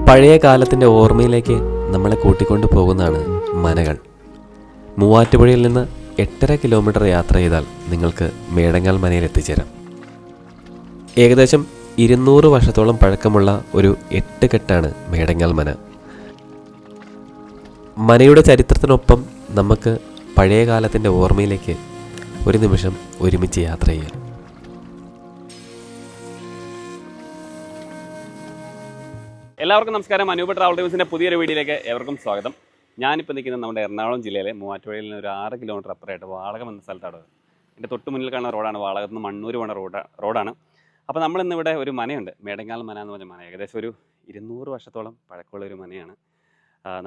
പഴയ കാലത്തിൻ്റെ ഓർമ്മയിലേക്ക് നമ്മളെ കൂട്ടിക്കൊണ്ടു പോകുന്നതാണ് മനകൾ. മൂവാറ്റുപുഴയിൽ നിന്ന് 8.5 കിലോമീറ്റർ യാത്ര ചെയ്താൽ നിങ്ങൾക്ക് മേടങ്ങാൽ മനയിൽ എത്തിച്ചേരാം. ഏകദേശം 200 വർഷത്തോളം പഴക്കമുള്ള ഒരു 8 കെട്ടാണ് മേടങ്ങാൽ മന. മനയുടെ ചരിത്രത്തിനൊപ്പം നമുക്ക് പഴയ കാലത്തിൻ്റെ ഓർമ്മയിലേക്ക് ഒരു നിമിഷം ഒരുമിച്ച് യാത്ര ചെയ്യാം. എല്ലാവർക്കും നമസ്കാരം. അനൂപ് ട്രാവൽ ടൈംസിൻ്റെ പുതിയൊരു വീഡിയോയിലേക്ക് ഏവർക്കും സ്വാഗതം. ഞാനിപ്പോൾ നിൽക്കുന്നത് നമ്മുടെ എറണാകുളം ജില്ലയിലെ മൂവാറ്റുപുഴയിൽ നിന്ന് ഒരു 6 കിലോമീറ്റർ അപ്പുറമായിട്ട് വാളകം എന്ന സ്ഥലത്താണ്. എൻ്റെ തൊട്ട് മുന്നിൽ കാണുന്ന റോഡാണ് വാളകത്ത് നിന്ന് മണ്ണൂർ പോണ റോഡാണ്. അപ്പോൾ നമ്മളിന്നിവിടെ ഒരു മനയുണ്ട്, മേടങ്ങാൽ മന എന്ന് പറഞ്ഞ മന. ഏകദേശം ഒരു 200 വർഷത്തോളം പഴക്കമുള്ള ഒരു മനയാണ്.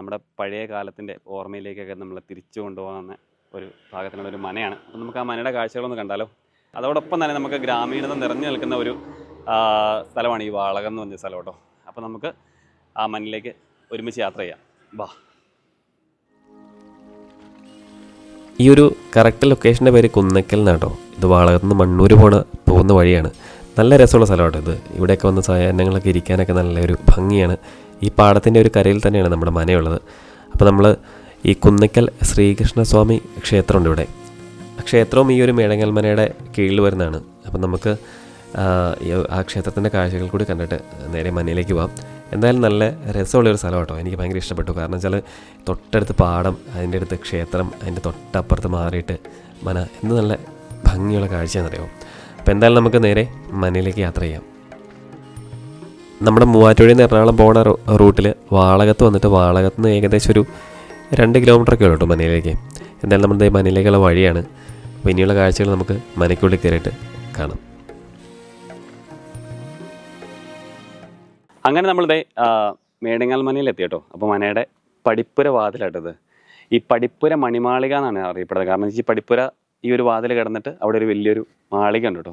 നമ്മുടെ പഴയ കാലത്തിൻ്റെ ഓർമ്മയിലേക്കൊക്കെ നമ്മൾ തിരിച്ചു കൊണ്ടുപോകുന്ന ഒരു ഭാഗത്തിനുള്ള ഒരു മനയാണ്. അപ്പോൾ നമുക്ക് ആ മനയുടെ കാഴ്ചകളൊന്ന് കണ്ടാലോ. അതോടൊപ്പം തന്നെ നമുക്ക് ഗ്രാമീണത നിറഞ്ഞു നിൽക്കുന്ന ഒരു സ്ഥലമാണ് ഈ വാളകം എന്ന് പറഞ്ഞ സ്ഥലം കേട്ടോ. അപ്പോൾ നമുക്ക് ആ മണ്ണിലേക്ക് ഒരുമിച്ച് യാത്ര ചെയ്യാം. വാ. ഈ ഒരു കറക്റ്റ് ലൊക്കേഷൻ്റെ പേര് കുന്നക്കൽ എന്നാട്ടോ. ഇത് വാളകത്ത് നിന്ന് മണ്ണൂർ പോകുന്ന വഴിയാണ്. നല്ല രസമുള്ള സ്ഥലമാട്ടോ ഇത്. ഇവിടെയൊക്കെ വന്ന് സായാഹ്നങ്ങളൊക്കെ ഇരിക്കാനൊക്കെ നല്ലൊരു ഭംഗിയാണ്. ഈ പാടത്തിൻ്റെ ഒരു കരയിൽ തന്നെയാണ് നമ്മുടെ മനയുള്ളത്. അപ്പോൾ നമ്മൾ ഈ കുന്നക്കൽ ശ്രീകൃഷ്ണസ്വാമി ക്ഷേത്രമുണ്ട് ഇവിടെ. ക്ഷേത്രവും ഈ ഒരു മേടങ്ങാൽ മനയുടെ കീഴിൽ വരുന്നതാണ്. അപ്പം നമുക്ക് ആ ക്ഷേത്രത്തിൻ്റെ കാഴ്ചകൾ കൂടി കണ്ടിട്ട് നേരെ മനയിലേക്ക് പോകാം. എന്തായാലും നല്ല രസമുള്ളൊരു സ്ഥലം കേട്ടോ. എനിക്ക് ഭയങ്കര ഇഷ്ടപ്പെട്ടു. കാരണം വെച്ചാൽ തൊട്ടടുത്ത് പാടം, അതിൻ്റെ അടുത്ത് ക്ഷേത്രം, അതിൻ്റെ തൊട്ടപ്പുറത്ത് മാറിയിട്ട് മന, എന്ത് നല്ല ഭംഗിയുള്ള കാഴ്ചയാണെന്നറിയോ. അപ്പോൾ എന്തായാലും നമുക്ക് നേരെ മനയിലേക്ക് യാത്ര ചെയ്യാം. നമ്മുടെ മൂവാറ്റുപുഴയിൽ നിന്ന് എറണാകുളം പോകുന്ന റൂട്ടിൽ വാളകത്ത് വന്നിട്ട് വാളകത്ത് നിന്ന് ഏകദേശം ഒരു 2 കിലോമീറ്ററൊക്കെ ഉള്ളൂ കേട്ടോ മനയിലേക്ക്. എന്തായാലും നമ്മുടെ മനയിലേക്കുള്ള വഴിയാണ്. അപ്പോൾ ഇനിയുള്ള കാഴ്ചകൾ നമുക്ക് മനയ്ക്കുള്ളിൽ കയറിയിട്ട് കാണാം. അങ്ങനെ നമ്മളിതേ മേടങ്ങാൽ മനയിൽ എത്തി കേട്ടോ. അപ്പോൾ മനയുടെ പടിപ്പുര വാതിലായിട്ടത്. ഈ പടിപ്പുര മണിമാളിക എന്നാണ് അറിയപ്പെടുന്നത്. കാരണം ഈ പടിപ്പുര ഈ ഒരു വാതിൽ കിടന്നിട്ട് അവിടെ ഒരു വലിയൊരു മാളിക ഉണ്ട് കേട്ടോ.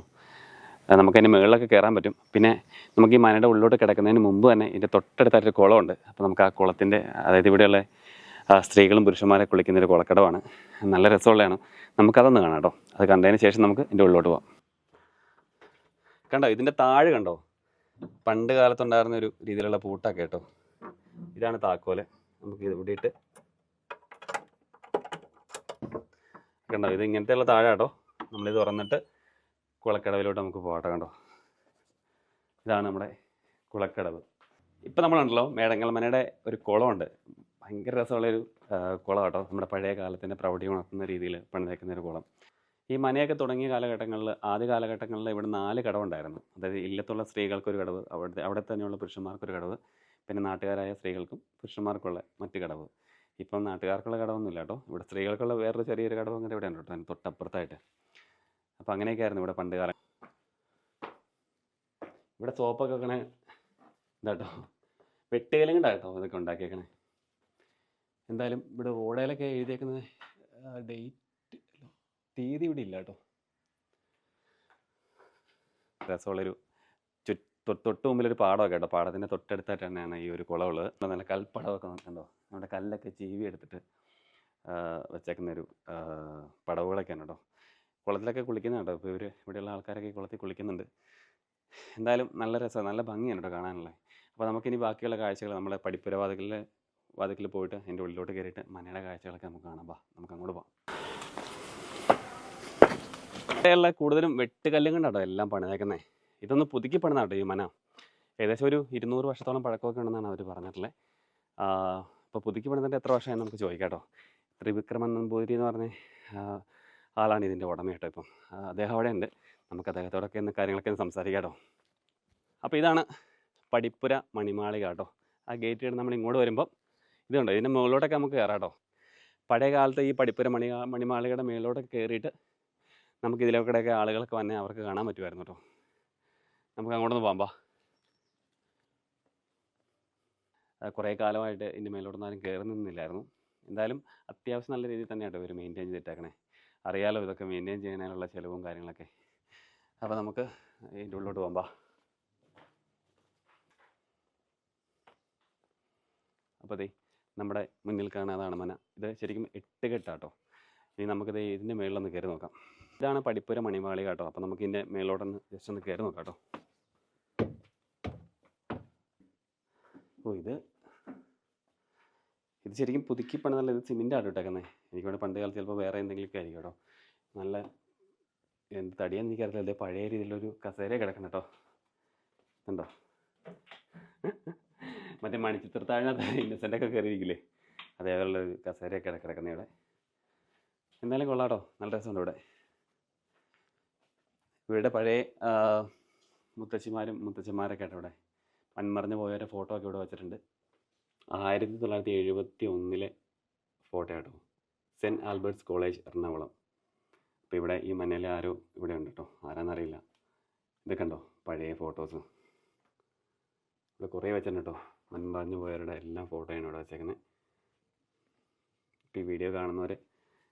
നമുക്കതിൻ്റെ മുകളിലൊക്കെ കയറാൻ പറ്റും. പിന്നെ നമുക്ക് ഈ മനയുടെ ഉള്ളിലോട്ട് കിടക്കുന്നതിന് മുമ്പ് തന്നെ ഇതിൻ്റെ തൊട്ടടുത്തായിട്ടൊരു കുളമുണ്ട്. അപ്പോൾ നമുക്ക് ആ കുളത്തിൻ്റെ, അതായത് ഇവിടെയുള്ള സ്ത്രീകളും പുരുഷന്മാരെ കുളിക്കുന്നൊരു കുളക്കടവാണ്. നല്ല രസമുള്ളതാണ്. നമുക്കതൊന്ന് കാണാം കേട്ടോ. അത് കണ്ടതിന് ശേഷം നമുക്ക് ഇതിൻ്റെ ഉള്ളിലോട്ട് പോകാം. കണ്ടോ, ഇതിൻ്റെ താഴ് കണ്ടോ, പണ്ട് കാലത്തുണ്ടായിരുന്ന ഒരു രീതിയിലുള്ള പൂട്ടൊക്കെ കേട്ടോ. ഇതാണ് താക്കോല്. നമുക്ക് ഇത് ഇവിടെ ഇട്ട് കണ്ടോ, ഇത് ഇങ്ങനത്തെയുള്ള താഴെ കേട്ടോ. നമ്മളിത് തുറന്നിട്ട് കുളക്കടവിലോട്ട് നമുക്ക് പോകട്ടെ. കണ്ടോ, ഇതാണ് നമ്മുടെ കുളക്കടവ്. ഇപ്പം നമ്മളുണ്ടല്ലോ മേടങ്ങാൽ മനയുടെ ഒരു കുളമുണ്ട്. ഭയങ്കര രസമുള്ളൊരു കുളം കേട്ടോ. നമ്മുടെ പഴയ കാലത്തിൻ്റെ പ്രൗഢി ഉണർത്തുന്ന രീതിയിൽ പണിതേക്കുന്നൊരു കുളം. ഈ മനയൊക്കെ തുടങ്ങിയ കാലഘട്ടങ്ങളിൽ, ആദ്യ കാലഘട്ടങ്ങളിൽ ഇവിടെ 4 കടവുണ്ടായിരുന്നു. അതായത് ഇല്ലത്തുള്ള സ്ത്രീകൾക്കൊരു കടവ്, അവിടെ തന്നെയുള്ള പുരുഷന്മാർക്കൊരു കടവ്, പിന്നെ നാട്ടുകാരായ സ്ത്രീകൾക്കും പുരുഷന്മാർക്കുള്ള മറ്റു കടവ്. ഇപ്പം നാട്ടുകാർക്കുള്ള കടവൊന്നുമില്ല കേട്ടോ. ഇവിടെ സ്ത്രീകൾക്കുള്ള വേറൊരു ചെറിയൊരു കടവ് അങ്ങനെ ഇവിടെ ഉണ്ട് കേട്ടോ, അതിന് തൊട്ടപ്പുറത്തായിട്ട്. അപ്പം അങ്ങനെയൊക്കെ ആയിരുന്നു ഇവിടെ പണ്ട് കാലം. ഇവിടെ സോപ്പൊക്കെ വെക്കണേ ഇതാട്ടോ, വെട്ടുകലും കേട്ടോ ഇതൊക്കെ ഉണ്ടാക്കിയേക്കണേ. എന്തായാലും ഇവിടെ ഓടയിലൊക്കെ എഴുതിയേക്കുന്നത് തീയതി ഇവിടെ ഇല്ല കേട്ടോ. രസമുള്ളൊരു തൊട്ട് മുമ്പിലൊരു പാടമൊക്കെ കേട്ടോ. പാടത്തിൻ്റെ തൊട്ടടുത്തായിട്ട് തന്നെയാണ് ഈ ഒരു കുളമുള്ളത്. നല്ല കൽപ്പടമൊക്കെ നോക്കണ്ടോ. നമ്മുടെ കല്ലൊക്കെ ചീവി എടുത്തിട്ട് വെച്ചേക്കുന്നൊരു പടവുകളൊക്കെയാണ് കേട്ടോ. കുളത്തിലൊക്കെ കുളിക്കുന്ന കേട്ടോ. ഇപ്പോൾ ഇവിടെയുള്ള ആൾക്കാരൊക്കെ കുളത്തിൽ കുളിക്കുന്നുണ്ട്. എന്തായാലും നല്ല രസമാണ്, നല്ല ഭംഗിയാണ് കേട്ടോ കാണാനുള്ളത്. അപ്പോൾ നമുക്കിനി ബാക്കിയുള്ള കാഴ്ചകൾ നമ്മളെ പടിപ്പുര വാതിക്കൽ പോയിട്ട് അതിൻ്റെ ഉള്ളിലോട്ട് കയറിയിട്ട് മനയുടെ കാഴ്ചകളൊക്കെ നമുക്ക് കാണാം. നമുക്ക് അങ്ങോട്ട് പോകാം. ഇവിടെയുള്ള കൂടുതലും വെട്ടുകല്ലും കൊണ്ടാട്ടോ എല്ലാം പണിതേക്കുന്നത്. ഇതൊന്ന് പുതുക്കി പണിതാ കേട്ടോ ഈ മന. ഏകദേശം ഒരു 200 വർഷത്തോളം പഴക്കമൊക്കെ ഉണ്ടെന്നാണ് അവർ പറഞ്ഞിട്ടുള്ളത്. അപ്പോൾ പുതുക്കി പണിതിട്ട് എത്ര വർഷമായി നമുക്ക് ചോദിക്കാം കേട്ടോ. ത്രിവിക്രമൻ നമ്പൂതിരി എന്ന് പറഞ്ഞ ആളാണ് ഇതിൻ്റെ ഉടമ കേട്ടോ. ഇപ്പം അദ്ദേഹം അവിടെ ഉണ്ട്. നമുക്ക് അദ്ദേഹത്തോടൊക്കെ ഒന്ന് കാര്യങ്ങളൊക്കെ ഒന്ന് സംസാരിക്കാം കേട്ടോ. അപ്പോൾ ഇതാണ് പടിപ്പുര മണിമാളിക കേട്ടോ. ആ ഗേറ്റ് കഴിഞ്ഞ് നമ്മൾ ഇങ്ങോട്ട് വരുമ്പം ഇതുണ്ട്. ഇതിൻ്റെ മുകളിലോട്ടൊക്കെ നമുക്ക് കയറാം കേട്ടോ. പഴയ കാലത്ത് ഈ പടിപ്പുര മണിമാളികയുടെ മുകളിലോട്ടൊക്കെ കയറിയിട്ട് നമുക്ക് ഇതിലൊക്കെയൊക്കെ ആളുകളൊക്കെ വന്നെ അവർക്ക് കാണാൻ പറ്റുമായിരുന്നു കേട്ടോ. നമുക്ക് അങ്ങോട്ടൊന്ന് പോകാം. കുറേ കാലമായിട്ട് ഇതിൻ്റെ മേലോട്ടൊന്നും ആരും കയറി നിന്നില്ലായിരുന്നു. എന്തായാലും അത്യാവശ്യം നല്ല രീതിയിൽ തന്നെയാട്ടോ ഇവർ മെയിൻറ്റെയിൻ ചെയ്തിട്ടേക്കണേ. അറിയാലോ ഇതൊക്കെ മെയിൻറ്റെയിൻ ചെയ്യുന്നതിനുള്ള ചിലവും കാര്യങ്ങളൊക്കെ. അപ്പോൾ നമുക്ക് ഇതിൻ്റെ ഉള്ളിലോട്ട് പോകാം. അപ്പോൾ നമ്മുടെ മുന്നിൽ കാണാതാണ് മന. ഇത് ശരിക്കും 8 കെട്ടാട്ടോ. ഇനി നമുക്കിത് ഇതിൻ്റെ മേളിലൊന്ന് കയറി നോക്കാം. ഇതാണ് പടിപ്പുര മണിമാളിക കേട്ടോ. അപ്പോൾ നമുക്ക് ഇതിൻ്റെ മേലോട്ടൊന്ന് ജസ്റ്റ് ഒന്ന് കയറി നോക്കാം കേട്ടോ. ഓ ഇത് ശരിക്കും പുതുക്കി പണിതല്ല, ഇത് സിമെൻ്റ് ആട്ടോ ഇട്ടേക്കുന്നത്. എനിക്ക് വേണ്ടി പണ്ട് കാലത്ത് ചിലപ്പോൾ വേറെ എന്തെങ്കിലുമൊക്കെ ആയിരിക്കും കേട്ടോ. നല്ല എന്ത് തടിയാന്ന് എനിക്കറിയില്ല, അതേ പഴയ രീതിയിലൊരു കസേര കിടക്കണം കേട്ടോ. ഉണ്ടോ മറ്റേ മണിച്ചിത്രത്താഴിനകത്ത് ഇന്നസെൻ്റൊക്കെ കയറിയിരിക്കില്ലേ, അതേപോലുള്ള ഒരു കസേരയൊക്കെ കിടക്കുന്ന ഇവിടെ. എന്തായാലും കൊള്ളാട്ടോ, നല്ല രസമുണ്ട് ഇവിടെ. ഇവിടെ പഴയ മുത്തശ്ശിമാരും മുത്തച്ഛന്മാരൊക്കെ ആട്ടോ ഇവിടെ. മൺമറഞ്ഞു പോയവരുടെ ഫോട്ടോ ഒക്കെ ഇവിടെ വെച്ചിട്ടുണ്ട്. 1971 ഫോട്ടോ ആട്ടോ. Saint Albert's college Ernakulam. അപ്പോൾ ഇവിടെ ഈ മഞ്ഞയിൽ ആരോ ഇവിടെ ഉണ്ട് കേട്ടോ, ആരാന്നറിയില്ല. ഇതൊക്കെ ഉണ്ടോ പഴയ ഫോട്ടോസ് ഇവിടെ കുറേ വെച്ചിട്ടുണ്ട് കേട്ടോ. മൺമറഞ്ഞു പോയവരുടെ എല്ലാം ഫോട്ടോയാണ് ഇവിടെ വെച്ചേക്കുന്നത്. ഇപ്പോൾ ഈ വീഡിയോ കാണുന്നവർ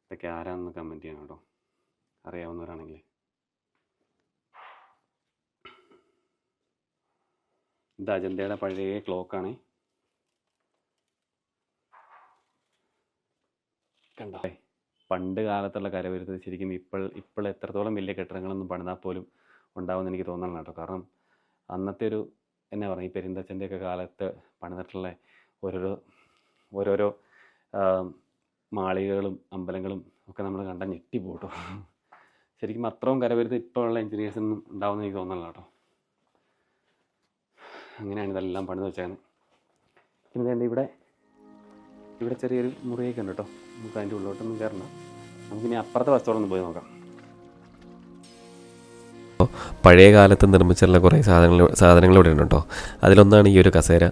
ഇതൊക്കെ ആരാണെന്ന് കമൻറ്റ് ചെയ്യണം കേട്ടോ, അറിയാവുന്നവരാണെങ്കിൽ. ഇത് അജന്തയുടെ പഴയ ക്ലോക്കാണ്. കണ്ടോ, പണ്ട് കാലത്തുള്ള കരവിരുത് ശരിക്കും ഇപ്പോൾ എത്രത്തോളം വലിയ കെട്ടിടങ്ങളൊന്നും പണിതാൽ പോലും ഉണ്ടാവുമെന്ന് എനിക്ക് തോന്നണം കേട്ടോ. കാരണം അന്നത്തെ ഒരു എന്നാ പറയുക, ഈ പെരുന്തച്ഛൻ്റെയൊക്കെ കാലത്ത് പണിതിട്ടുള്ള ഓരോരോ മാളികകളും അമ്പലങ്ങളും ഒക്കെ നമ്മൾ കണ്ടാൽ ഞെട്ടിപ്പോട്ടോ. ശരിക്കും അത്രയും കരവിരുത് ഇപ്പോഴുള്ള എഞ്ചിനീയേഴ്സൊന്നും ഉണ്ടാവുമെന്ന് എനിക്ക് തോന്നണം കേട്ടോ. അങ്ങനെയാണ് ഇതെല്ലാം പണിത് വെച്ചാണ്. പിന്നെ എന്താ ഇവിടെ ചെറിയൊരു മുറിയൊക്കെ ഉണ്ട് കേട്ടോ. നമുക്ക് അതിൻ്റെ ഉള്ളിലോട്ടൊന്നും കയറണം. നമുക്കിനി അപ്പുറത്തെ വസ്തുവോടൊന്ന് പോയി നോക്കാം. പഴയ കാലത്ത് നിർമ്മിച്ചിട്ടുള്ള കുറേ സാധനങ്ങൾ ഇവിടെ ഉണ്ട് കേട്ടോ. അതിലൊന്നാണ് ഈ ഒരു കസേര.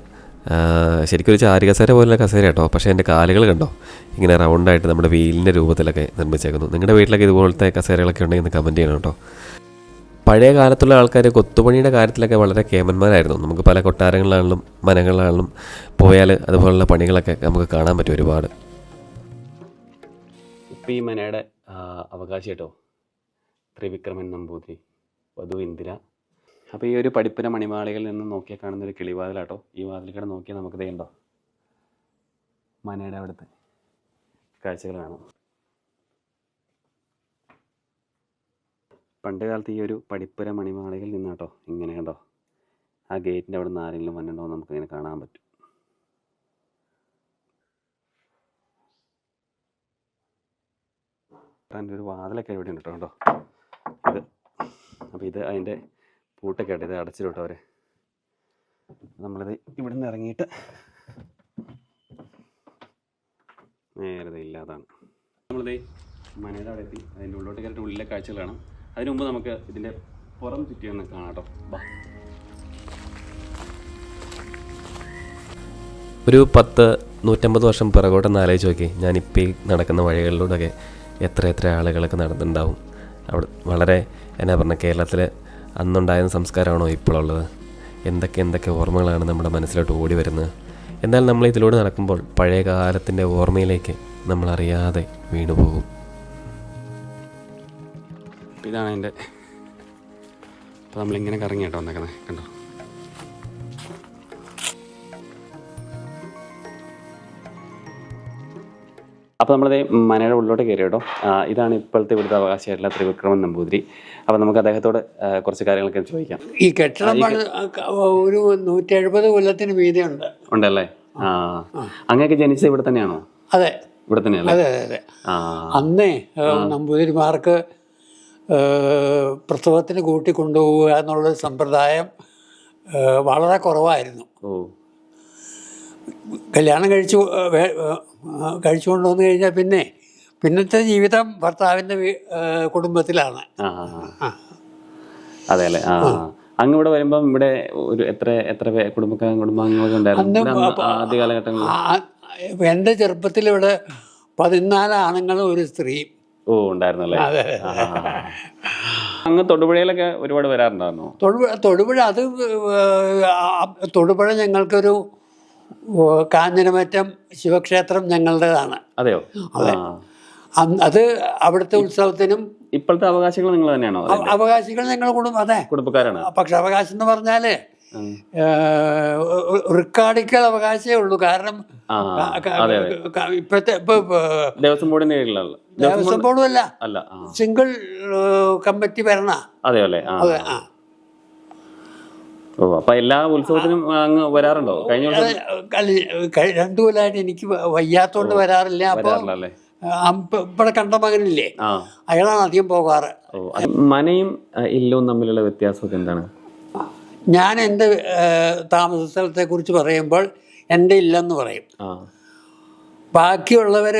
ശരിക്കും ഒരു ചാരി കസേര പോലുള്ള കസേര കേട്ടോ. പക്ഷേ എൻ്റെ കാലുകൾ കണ്ടോ, ഇങ്ങനെ റൗണ്ടായിട്ട് നമ്മുടെ വീലിൻ്റെ രൂപത്തിലൊക്കെ നിർമ്മിച്ചേക്കുന്നു. നിങ്ങളുടെ വീട്ടിലൊക്കെ ഇതുപോലത്തെ കസേരകളൊക്കെ ഉണ്ടെങ്കിൽ കമൻറ്റ് ചെയ്യണം കേട്ടോ. പഴയ കാലത്തുള്ള ആൾക്കാർ കൊത്തുപണിയുടെ കാര്യത്തിലൊക്കെ വളരെ കേമന്മാരായിരുന്നു. നമുക്ക് പല കൊട്ടാരങ്ങളിലാണെങ്കിലും മനങ്ങളിലാണെങ്കിലും പോയാൽ അതുപോലുള്ള പണികളൊക്കെ നമുക്ക് കാണാൻ പറ്റും ഒരുപാട്. ഇപ്പം ഈ മനയുടെ അവകാശി കേട്ടോ ത്രിവിക്രമൻ നമ്പൂതിരി, വധു ഇന്ദിര. അപ്പോൾ ഈ ഒരു പഠിപ്പുര മണിമാളികളിൽ നിന്ന് നോക്കിയാൽ കാണുന്ന ഒരു കിളിവാതിലാട്ടോ. ഈ വാതിലിക്കടെ നോക്കിയാൽ നമുക്ക് ഇതേണ്ടോ മനയുടെ അവിടുത്തെ കാഴ്ചകൾ കാണാം. പണ്ട് കാലത്ത് ഈ ഒരു പഠിപ്പുര മണിമാളികളിൽ നിന്നാട്ടോ ഇങ്ങനെ കണ്ടോ ആ ഗേറ്റിൻ്റെ അവിടെ നിന്ന് ആരെങ്കിലും വന്നിട്ടുണ്ടോ നമുക്കിങ്ങനെ കാണാൻ പറ്റും. അതിൻ്റെ ഒരു വാതിലൊക്കെ ഇവിടെ ഉണ്ട് കേട്ടോ. ഇത് അപ്പോൾ ഇത് അതിൻ്റെ പൂട്ടൊക്കെ ആയിട്ട് ഇത് അടച്ചിട്ട് കേട്ടോ അവർ. നമ്മളിത് ഇവിടെ നിന്ന് ഇറങ്ങിയിട്ട് നേരത്തെ ഇല്ലാതാണ്. നമ്മളിത് മനയുടെ അവിടെ എത്തി. അതിൻ്റെ ഉള്ളോട്ട് കയറിയിട്ട് ഉള്ളിലെ കാഴ്ചകൾ കാണാം. അതിനു മുമ്പ് നമുക്ക് ഇതിൻ്റെ പുറം ചുറ്റി ഒന്ന് കാണാം കേട്ടോ. ബാ, ഒരു 150 വർഷം പിറകോട്ടൊന്ന് ആലോചിച്ച് നോക്കി. ഞാനിപ്പോൾ ഈ നടക്കുന്ന വഴികളിലൂടെയൊക്കെ എത്ര ആളുകളൊക്കെ നടന്നിട്ടുണ്ടാവും. അവിടെ വളരെ എന്നാ പറഞ്ഞ കേരളത്തിൽ അന്നുണ്ടായിരുന്ന സംസ്കാരമാണോ ഇപ്പോഴുള്ളത്? എന്തൊക്കെ ഓർമ്മകളാണ് നമ്മുടെ മനസ്സിലോട്ട് ഓടി വരുന്നത്. എന്നാൽ നമ്മൾ ഇതിലൂടെ നടക്കുമ്പോൾ പഴയ കാലത്തിൻ്റെ ഓർമ്മയിലേക്ക് നമ്മളറിയാതെ വീണു പോകും. ഇതാണ് അതിൻ്റെ. അപ്പോൾ നമ്മളിങ്ങനെ കറങ്ങി കേട്ടോ വന്നേക്കുന്നത് കണ്ടോ. അപ്പോൾ നമ്മളത് മനയുടെ ഉള്ളിലോട്ട് കയറി കേട്ടോ. ഇതാണ് ഇപ്പോഴത്തെ ഇവിടുത്തെ അവകാശമായിട്ടുള്ള ത്രിവിക്രമൻ നമ്പൂതിരി. അപ്പോൾ നമുക്ക് അദ്ദേഹത്തോട് കുറച്ച് കാര്യങ്ങളൊക്കെ ചോദിക്കാം. ഈ കെട്ടിടം ഒരു 170 കൊല്ലത്തിന് വീതിയുണ്ട്. ഉണ്ടല്ലേ? അങ്ങനെയൊക്കെ ജനിച്ചത് ഇവിടെ തന്നെയാണോ? അതെ, ഇവിടെ തന്നെയല്ലേ? അതെ. അന്നേ നമ്പൂതിരിമാർക്ക് പ്രസവത്തിന് കൂട്ടി കൊണ്ടുപോവുക എന്നുള്ള സമ്പ്രദായം വളരെ കുറവായിരുന്നു. കല്യാണം കഴിച്ചു കൊണ്ടുവന്നു കഴിഞ്ഞാൽ പിന്നത്തെ ജീവിതം ഭർത്താവിൻ്റെ കുടുംബത്തിലാണ്. അതെ അല്ലേ? അങ്ങ് ഇവിടെ വരുമ്പം ഇവിടെ ഒരു എത്ര കുടുംബാംഗങ്ങളൊക്കെ ഉണ്ടായിരുന്നു ആദ്യ കാലഘട്ടങ്ങളിൽ? എൻ്റെ ചെറുപ്പത്തിൽ ഇവിടെ 14 ആണുങ്ങളും ഒരു സ്ത്രീയും ഉണ്ടായിരുന്നല്ലേ? അങ്ങ് തൊടുപുഴയിലൊക്കെ ഒരുപാട് വരാറുണ്ടായിരുന്നോ? തൊടുപുഴ തൊടുപുഴ ഞങ്ങൾക്കൊരു കാഞ്ഞിരമറ്റം ശിവക്ഷേത്രം ഞങ്ങളുടേതാണ്. അതെയോ? അതെ. അത് അവിടുത്തെ ഉത്സവത്തിനും. ഇപ്പോഴത്തെ അവകാശികൾ നിങ്ങൾ തന്നെയാണോ? അവകാശികൾ ഞങ്ങൾ അതെ കുടുംബക്കാരാണ്. പക്ഷെ അവകാശം എന്ന് പറഞ്ഞാല് റിക്കാർഡിക്കൽ അവകാശമേ ഉള്ളൂ. കാരണം ഇപ്പോഴത്തെ ദേവസ്വം ബോർഡിന്റെ കീഴിലുള്ള ദേവസ്വം ബോർഡും അല്ല, സിംഗിൾ കമ്മിറ്റി ഭരണ. അതെയോ? അല്ലേ? അതെ. ഓ, അപ്പൊ എല്ലാ ഉത്സവത്തിനും അങ്ങ് വരാറുണ്ടോ? കഴിഞ്ഞ വർഷം 2 കൊല്ലമായിട്ട് എനിക്ക് വയ്യാത്തോണ്ട് വരാറില്ല. അപ്പോൾ വരാറില്ല അല്ലേ? ഇവിടെ കണ്ട മകനില്ലേ, ആ. അയാളാണ് അധികം പോകാറ്. ഓ, മനയും ഇല്ലവും തമ്മിലുള്ള വ്യത്യാസമൊക്കെ എന്താണ്? ഞാൻ എൻ്റെ താമസ സ്ഥലത്തെക്കുറിച്ച് പറയുമ്പോൾ എൻ്റെ ഇല്ലെന്ന് പറയും. ആ. ബാക്കിയുള്ളവർ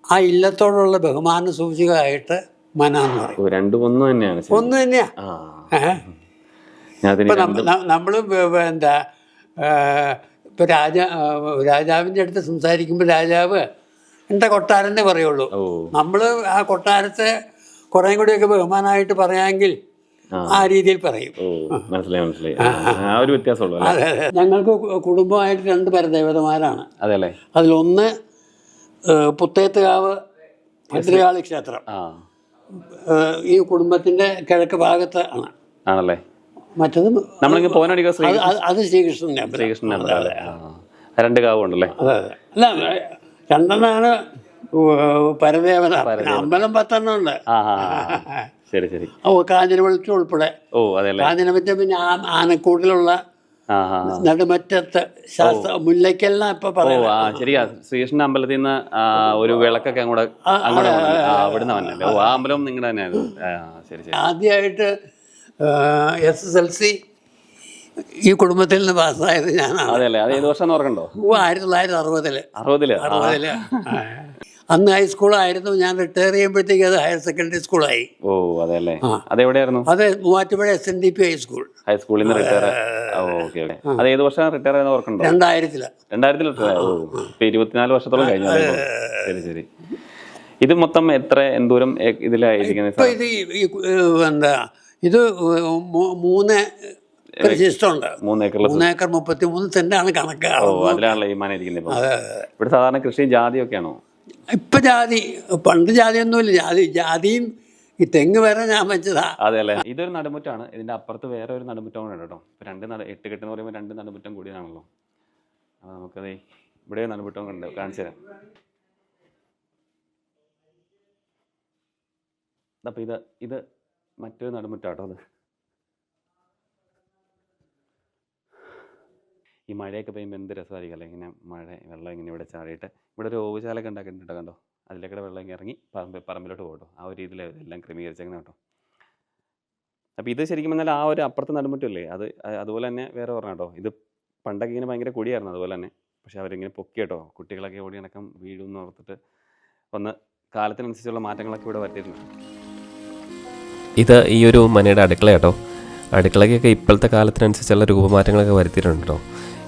ആ ഇല്ലത്തോടുള്ള ബഹുമാന സൂചികമായിട്ട് മന എന്ന് പറയും. ഓ, രണ്ടും ഒന്ന് തന്നെയാണ്. ഒന്ന് തന്നെയാ. ഇപ്പം നമ്മൾ എന്താ ഇപ്പം രാജാവിൻ്റെ അടുത്ത് സംസാരിക്കുമ്പോൾ രാജാവ് എൻ്റെ കൊട്ടാരനെ പറയുള്ളൂ. നമ്മൾ ആ കൊട്ടാരത്തെ കുറേയും കൂടിയൊക്കെ ബഹുമാനമായിട്ട് പറയാമെങ്കിൽ ആ രീതിയിൽ പറയും. മനസ്സിലായി. ആ ഒരു വ്യത്യാസമുള്ളൂ. അതെ അതെ. ഞങ്ങൾക്ക് കുടുംബമായിട്ട് 2 പരദേവതമാരാണ്. അതെല്ലേ? അതിലൊന്ന് പുത്തേത്തുകാവ് ഭദ്രകാളി ക്ഷേത്രം, ഈ കുടുംബത്തിൻ്റെ കിഴക്ക് ഭാഗത്ത് ആണ്. ആണല്ലേ? മറ്റത് അത് ശ്രീകൃഷ്ണൻ്റെ. 2 കാവുണ്ടല്ലേ? അതെ അതെ. അല്ല, 2 പരദേവത. അമ്പലം 10 ഉണ്ട്. ശരി ശരി. കാഞ്ഞിരവെളിച്ചം ഉൾപ്പെടെ. ഓ, അതെ. കാഞ്ഞിരമറ്റം, പിന്നെ ആനക്കൂടിലുള്ള നടുമറ്റത്ത് മുല്ലയ്ക്കെല്ലാം ഇപ്പൊ പറയാം. ശരിയാ. ശ്രീകൃഷ്ണ അമ്പലത്തിൽ നിന്ന് ഒരു വിളക്കൊക്കെ അങ്ങോട്ട് അവിടുന്ന് വന്നല്ലേ? ഓ, ആ അമ്പലം നിങ്ങളുടെ തന്നെയായിരുന്നു. ശരി ശരി. ആദ്യമായിട്ട് SSLC ഈ കുടുംബത്തിൽ നിന്ന് പാസ്സായത് ഞാനാണ്. അതെല്ലേ? അത് ഏത് വർഷം ഓർക്കണ്ടോ? 1960. അന്ന് ഹൈസ്കൂളായിരുന്നു. ഞാൻ റിട്ടയർ ചെയ്യുമ്പോഴത്തേക്ക് അത് ഹയർ സെക്കൻഡറി സ്കൂളായി. ഓ, അതെല്ലേ? അതെവിടെയായിരുന്നു? അത് മൂവാറ്റുപുഴ SNDP ഹൈസ്കൂൾ. ഹൈസ്കൂളിൽ നിന്ന് റിട്ടയർ. ഓക്കെ. അത് ഏത് വർഷം റിട്ടയർ ആയെന്ന് ഓർക്കണ്ടോ? 2000. 2000 റിട്ടയർ. ഓ, ഇപ്പൊ 24 വർഷത്തോളം കഴിഞ്ഞു. ശരി ശരി. ഇത് മൊത്തം എന്തോരം ഇതിലായിരിക്കുന്നത്? ഇപ്പൊ ഇത് എന്താ, ഇത് 3 രജിസ്റ്ററുണ്ട്. 3 ഏക്കർ 33 സെന്റാണ് കണക്ക്. അതിലാണല്ലോ ഈ മന ഇരിക്കുന്നത്. ഇവിടെ സാധാരണ കൃഷിയും ജാതിയൊക്കെയാണോ? ഇപ്പൊ ജാതി, പണ്ട് ജാതിയൊന്നുമില്ല. ജാതിയും ഈ തെങ്ങ് വരെ ഞാൻ വെച്ചതാ. അതെ അല്ലേ? ഇതൊരു നടുമുറ്റാണ്. ഇതിന്റെ അപ്പുറത്ത് വേറെ ഒരു നടുമുറ്റം കൂടെ ഉണ്ട് കേട്ടോ. ഇപ്പൊ 8 കെട്ട് എന്ന് പറയുമ്പോൾ 2 നടുമുറ്റം കൂടിയാണല്ലോ. അപ്പൊ നമുക്കത് ഇവിടെ നടുമുറ്റം ഉണ്ട്, കാണിച്ചു തരാം. അപ്പൊ ഇത് മറ്റൊരു നടുമുറ്റാട്ടോ. അത് ഈ മഴയൊക്കെ പെയ്യുമ്പോൾ എന്ത് രസമായിരിക്കും അല്ലേ? ഇങ്ങനെ വെള്ളം ഇങ്ങനെ ഇവിടെ ചാടിയിട്ട് ഇവിടെ ഒരു ഓവുചാലൊക്കെ ഉണ്ടാക്കിയിട്ടുണ്ട് കണ്ടോ. അതിലേക്കൂടെ വെള്ളം ഇങ്ങനെ ഇറങ്ങി പറമ്പിലോട്ട് പോകട്ടോ. ആ ഒരു രീതിയിൽ എല്ലാം ക്രമീകരിച്ചേക്കണം കേട്ടോ. അപ്പോൾ ഇത് ശരിക്കും പറഞ്ഞാൽ ആ ഒരു അപ്പുറത്ത് നടുമുറ്റല്ലേ, അതുപോലെ തന്നെ വേറെ പറഞ്ഞ കേട്ടോ. ഇത് പണ്ടൊക്കെ ഇങ്ങനെ ഭയങ്കര കുടിയായിരുന്നു അതുപോലെ തന്നെ. പക്ഷെ അവരിങ്ങനെ പൊക്കി കേട്ടോ. കുട്ടികളൊക്കെ ഓടി നടക്കം വീഴുമെന്ന് ഓർത്തിട്ട് ഒന്ന് കാലത്തിനനുസരിച്ചുള്ള മാറ്റങ്ങളൊക്കെ ഇവിടെ വരുത്തിയിട്ടുണ്ട്. ഇത് ഈ ഒരു മനയുടെ അടുക്കള കേട്ടോ. അടുക്കളയ്ക്കൊക്കെ ഇപ്പോഴത്തെ കാലത്തിനനുസരിച്ചുള്ള രൂപമാറ്റങ്ങളൊക്കെ വരുത്തിയിട്ടുണ്ട് കേട്ടോ.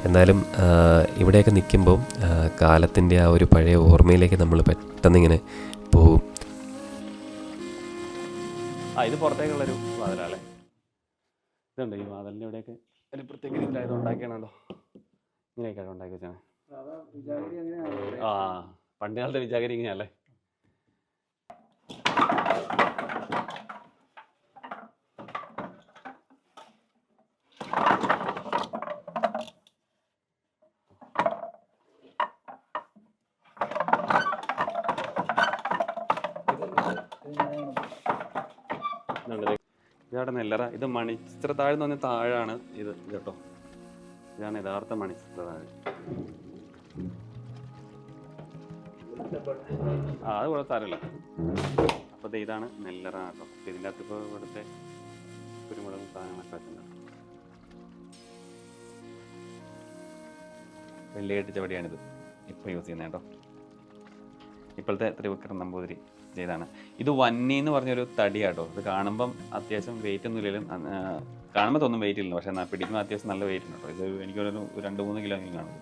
എന്നാലും ഇവിടെയൊക്കെ നിൽക്കുമ്പോൾ കാലത്തിൻ്റെ ആ ഒരു പഴയ ഓർമ്മയിലേക്ക് നമ്മൾ പെട്ടെന്നിങ്ങനെ പോകും. ഇത് പുറത്തേക്കുള്ളൊരു വാതിലല്ലേ? ഇതുണ്ട് ഈ വാതിലിൻ്റെ ഇവിടെയൊക്കെ ഒരു പ്രത്യേക രീതിയിലായത് ഉണ്ടാക്കിയാണല്ലോ. ഇങ്ങനെയൊക്കെയാണ് ഉണ്ടാക്കി വെച്ചാൽ. പണ്ട് കാലത്തെ വിചാരി ഇങ്ങനെയല്ലേ? ഇതാണ് നെല്ലറ. ഇത് മണിച്ചിത്ര താഴ് എന്ന് പറഞ്ഞാൽ താഴാണ് ഇത് കേട്ടോ. ഇതാണ് യഥാർത്ഥ മണിച്ചിത്ര താഴ്. അത് കുഴപ്പമില്ല. അപ്പോൾ ഇതാണ് നെല്ലറ കേട്ടോ. ഇതിൻ്റെ അകത്ത് ഇപ്പോൾ ഇവിടുത്തെ കുരുമുളകും സാധനങ്ങളൊക്കെ വെച്ചിട്ടുണ്ട്. വെള്ളിയായിട്ട് ചവടിയാണിത് ഇപ്പോൾ യൂസ് ചെയ്യുന്നത് കേട്ടോ. ഇപ്പോഴത്തെ ത്രിവിക്രം നമ്പൂതിരി ചെയ്താണ്. ഇത് വന്നി എന്ന് പറഞ്ഞൊരു തടിയാട്ടോ. ഇത് കാണുമ്പം അത്യാവശ്യം വെയിറ്റ് ഒന്നും ഇല്ലെങ്കിലും കാണുമ്പോൾ തോന്നും വെയിറ്റ് ഇല്ല, പക്ഷേ പിടിക്കുമ്പോൾ അത്യാവശ്യം നല്ല വെയിറ്റ് ഉണ്ട് കേട്ടോ. ഇത് എനിക്കൊരു 2-3 കിലോ എങ്കിലും കാണും.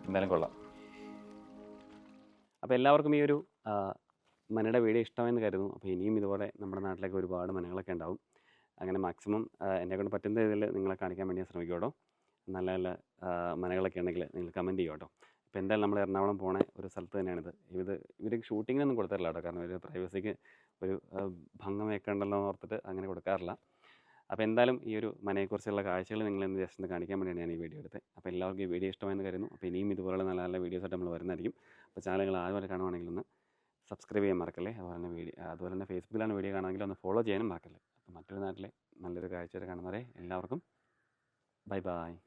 എന്തായാലും കൊള്ളാം. അപ്പോൾ എല്ലാവർക്കും ഈ ഒരു മനയുടെ വീഡിയോ ഇഷ്ടമെന്ന് കരുതുന്നു. അപ്പോൾ ഇനിയും ഇതുപോലെ നമ്മുടെ നാട്ടിലേക്ക് ഒരുപാട് മനകളൊക്കെ ഉണ്ടാവും. അങ്ങനെ മാക്സിമം എന്നെക്കൊണ്ട് പറ്റുന്ന രീതിയിൽ നിങ്ങളെ കാണിക്കാൻ വേണ്ടി ഞാൻ ശ്രമിക്കും കേട്ടോ. നല്ല നല്ല മനകളൊക്കെ ഉണ്ടെങ്കിൽ നിങ്ങൾ കമൻറ്റ് ചെയ്യും കേട്ടോ. ഇപ്പോൾ എന്തായാലും നമ്മൾ എറണാകുളം പോണ ഒരു സ്ഥലത്ത് തന്നെയാണിത്. ഇവർ ഷൂട്ടിങ്ങിനൊന്നും കൊടുത്തിട്ടില്ല കേട്ടോ. കാരണം ഒരു പ്രൈവസിക്ക് ഒരു ഭംഗം വെക്കണ്ടല്ലോ എന്ന് ഓർത്തിട്ട് അങ്ങനെ കൊടുക്കാറില്ല. അപ്പോൾ എന്തായാലും ഈ ഒരു മനയെക്കുറിച്ചുള്ള കാഴ്ചകൾ നിങ്ങളെന്ന് ജസ്റ്റ് ഒന്ന് കാണിക്കാൻ വേണ്ടിയാണ് ഞാൻ ഈ വീഡിയോ എടുത്തത്. അപ്പോൾ എല്ലാവർക്കും ഈ വീഡിയോ ഇഷ്ടമായെന്ന് കരുതുന്നു. അപ്പോൾ ഇനിയും ഇതുപോലുള്ള നല്ല നല്ല വീഡിയോസായിട്ട് നമ്മൾ വരുന്നതായിരിക്കും. അപ്പോൾ ചാനലുകൾ ആദ്യമായിട്ട് കാണുവാണെങ്കിൽ ഒന്ന് സബ്സ്ക്രൈബ് ചെയ്യാൻ മറക്കല്ലേ. അതുപോലെ തന്നെ ഫേസ്ബുക്കിലാണ് വീഡിയോ കാണുമെങ്കിൽ ഒന്ന് ഫോളോ ചെയ്യാനും മറക്കല്ലേ. മറ്റൊരു നാട്ടിലെ നല്ലൊരു കാഴ്ച കാണുന്നവരെ എല്ലാവർക്കും ബൈ ബൈ.